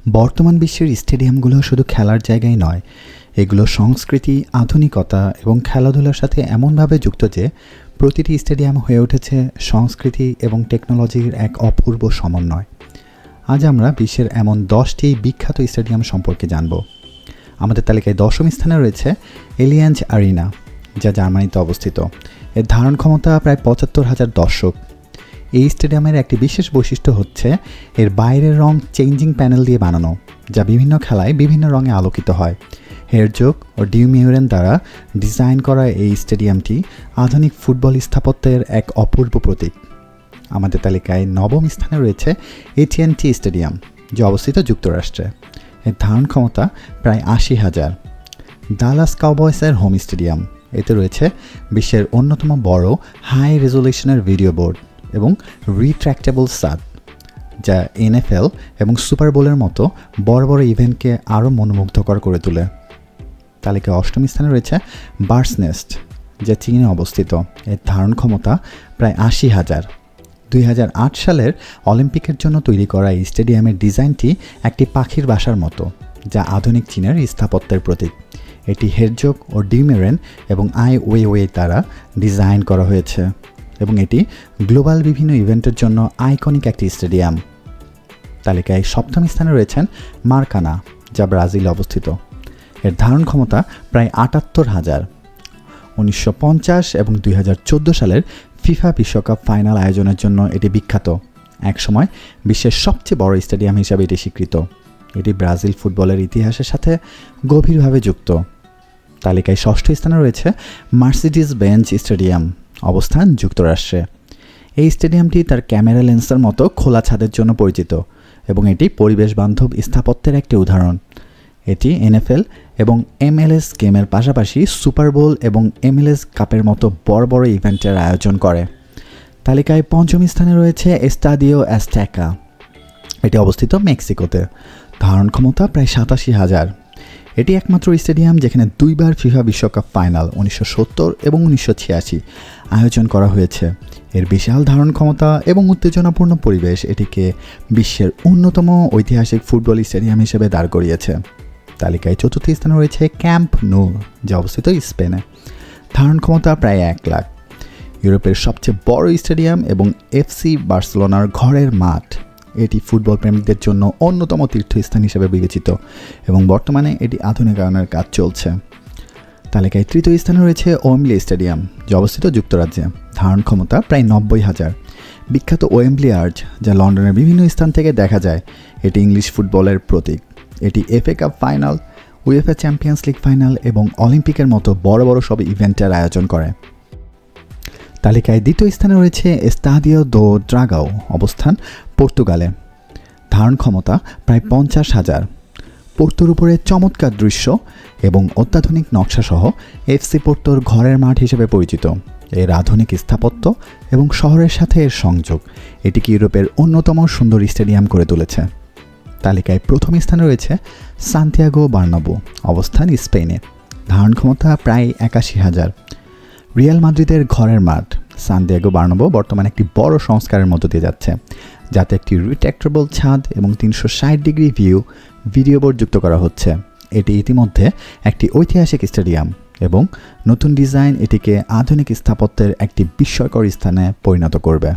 বর্তমান বিশ্বের স্টেডিয়ামগুলো শুধু খেলার জায়গায় নয়, এগুলো সংস্কৃতি, আধুনিকতা এবং খেলাধুলার সাথে এমনভাবে যুক্ত যে প্রতিটি স্টেডিয়াম হয়ে উঠেছে সংস্কৃতি এবং টেকনোলজির এক অপূর্ব সমন্বয়। আজ আমরা বিশ্বের এমন 10টি বিখ্যাত স্টেডিয়াম সম্পর্কে জানব। আমাদের তালিকায় 10ম স্থানে রয়েছে এলিয়াঞ্জ আরিনা, যা জার্মানিতে অবস্থিত। এর ধারণ ক্ষমতা প্রায় ৭৫,০০০ দর্শক। এই স্টেডিয়ামের একটি বিশেষ বৈশিষ্ট্য হচ্ছে এর বাইরের রং চেঞ্জিং প্যানেল দিয়ে বানানো, যা বিভিন্ন খেলায় বিভিন্ন রঙে আলোকিত হয়। হেরজোগ ও ডিউমিউরেন দ্বারা ডিজাইন করা এই স্টেডিয়ামটি আধুনিক ফুটবল স্থাপত্যের এক অপূর্ব প্রতীক। আমাদের তালিকায় 9ম স্থানে রয়েছে AT&T স্টেডিয়াম, যা অবস্থিত যুক্তরাষ্ট্রে। এর ধারণ ক্ষমতা প্রায় ৮০,০০০। ডালাস কাউবয়সের হোম স্টেডিয়াম, এতে রয়েছে বিশ্বের অন্যতম বড় হাই রেজলিউশনের ভিডিও বোর্ড এবং রিট্র্যাক্টেবল ছাদ, যা NFL এবং সুপার বোলের মতো বড় বড় ইভেন্টকে আরও মনোমুগ্ধকর করে তোলে। তালিকায় 8ম স্থানে রয়েছে বার্ডস নেস্ট, যা চীনে অবস্থিত। এর ধারণ ক্ষমতা প্রায় ৮০,০০০। ২০০৮ সালের অলিম্পিকের জন্য তৈরি করা এই স্টেডিয়ামের ডিজাইনটি একটি পাখির বাসার মতো, যা আধুনিক চীনের স্থাপত্যের প্রতীক। এটি হেরজোগ ও ডিউমিউরেন এবং আই ওয়েওয়ে দ্বারা ডিজাইন করা হয়েছে এবং এটি গ্লোবাল বিভিন্ন ইভেন্টের জন্য আইকনিক একটি স্টেডিয়াম। তালিকায় 7ম স্থানে রয়েছেন মারাকানা, যা ব্রাজিলে অবস্থিত। এর ধারণ ক্ষমতা প্রায় ৭৮,০০০। ১৯৫০ এবং ২০১৪ সালের ফিফা বিশ্বকাপ ফাইনাল আয়োজনের জন্য এটি বিখ্যাত। একসময় বিশ্বের সবচেয়ে বড় স্টেডিয়াম হিসাবে এটি স্বীকৃত। এটি ব্রাজিল ফুটবলের ইতিহাসের সাথে গভীরভাবে যুক্ত। তালিকায় 6ঠ স্থানে রয়েছে মার্সিডিজ বেঞ্জ স্টেডিয়াম, অবস্থান যুক্তরাষ্ট্রে। এই স্টেডিয়ামটি তার ক্যামেরা লেন্সের মতো খোলা ছাদের জন্য পরিচিত এবং এটি পরিবেশ বান্ধব স্থাপত্যের একটি উদাহরণ। এটি NFL এবং MLS গেমের পাশাপাশি সুপার বোল এবং MLS কাপের মতো বড় বড় ইভেন্টের আয়োজন করে। তালিকায় 5ম স্থানে রয়েছে এস্তাদিও অ্যাজটেকা, এটি অবস্থিত মেক্সিকোতে। ধারণ ক্ষমতা প্রায় ৮৭,০০০। এটি একমাত্র স্টেডিয়াম যেখানে 2বার ফিফা বিশ্বকাপ ফাইনাল 1970 এবং 1986 আয়োজন করা হয়েছে। এর বিশাল ধারণ ক্ষমতা এবং উত্তেজনাপূর্ণ পরিবেশ এটিকে বিশ্বের অন্যতম ঐতিহাসিক ফুটবল স্টেডিয়াম হিসেবে দাঁড় করিয়েছে। তালিকায় 4র্থ স্থানে রয়েছে ক্যাম্প নু, যা অবস্থিত স্পেনে। ধারণ ক্ষমতা প্রায় 1 লাখ। ইউরোপের সবচেয়ে বড় স্টেডিয়াম এবং FC বার্সেলোনার ঘরের মাঠ। এটি ফুটবল প্রেমীদের জন্য অন্যতম তীর্থস্থান হিসেবে বিবেচিত এবং বর্তমানে এটি আধুনিকায়নের কাজ চলছে। তালিকায় 3য় স্থানে রয়েছে ওয়েম্বলি স্টেডিয়াম, যা অবস্থিত যুক্তরাজ্যে। ধারণ ক্ষমতা প্রায় ৯০,০০০। বিখ্যাত ওয়েম্বলি আর্চ, যা লন্ডনের বিভিন্ন স্থান থেকে দেখা যায়, এটি ইংলিশ ফুটবলের প্রতীক। এটি FA cup final, UEFA champions league final এবং অলিম্পিকের মতো বড় বড় সব ইভেন্টের আয়োজন করে। তালিকায় 2য় স্থানে রয়েছে এস্তাদিও দো ড্রাগাও, অবস্থান পর্তুগালে। ধারণ ক্ষমতা প্রায় ৫০,০০০। পোর্তোর উপরে চমৎকার দৃশ্য এবং অত্যাধুনিক নকশাসহ FC পোর্তোর ঘরের মাঠ হিসেবে পরিচিত। এর আধুনিক স্থাপত্য এবং শহরের সাথে এর সংযোগ এটিকে ইউরোপের অন্যতম সুন্দর স্টেডিয়াম করে তুলেছে। তালিকায় 1ম স্থানে রয়েছে সান্তিয়াগো বার্নাব্যু, অবস্থান স্পেনে। ধারণ ক্ষমতা প্রায় ৮১,০০০। রিয়াল মাদ্রিদের ঘরের মাঠ সান্তিয়াগো বার্নাব্যু বর্তমানে একটি বড় সংস্কারের মধ্য দিয়ে যাচ্ছে, যাতে একটি রিট্র্যাক্টেবল ছাদ এবং ৩৬০ ডিগ্রি ভিডিও বোর্ড যুক্ত করা হচ্ছে। এটি ইতিমধ্যে একটি ঐতিহাসিক স্টেডিয়াম এবং নতুন ডিজাইন এটিকে আধুনিক স্থাপত্যের একটি বিস্ময়কর স্থানে পরিণত করবে।